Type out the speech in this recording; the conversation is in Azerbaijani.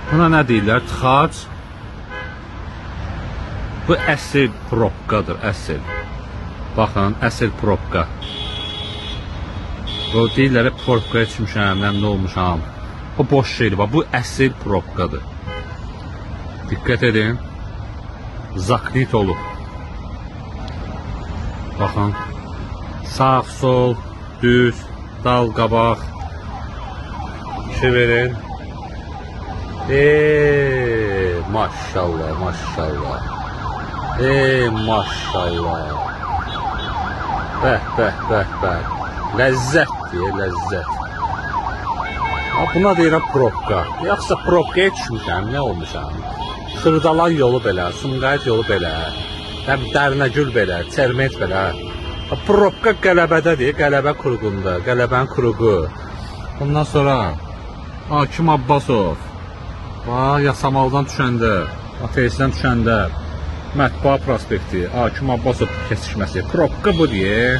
Buna nə deyirlər? Tıxac. Bu əsl probkadır, əsl. Baxın, əsl probka. Bu deyirlər, probka içmişəm, nə olmuşam. O boş şeydir, bu əsl probkadır. Diqqət edin. Zaknit olub. Baxın. Sağ, sol, düz, dal, qabaq. Verin. Maşallah, maşallah. Maşallah. Bəh, bəh, bəh, bəh. Ləzzət deyə, ləzzət. Buna deyirəm probka. Yaxsa probka etmişəm, nə olmuşam? Xırdalan yolu belə, Sumqayıt yolu belə, Dərnəgül belə, Çermet belə. Probka qələbədədir, qələbə kuruğunda, qələbənin kuruğu. Ondan sonra Hakim Abbasov, Yasamaldan düşəndə, Ateistdən düşəndə, Mətbuat prospekti, Hakim Abbasov kesişməsi. Probka bu deyə.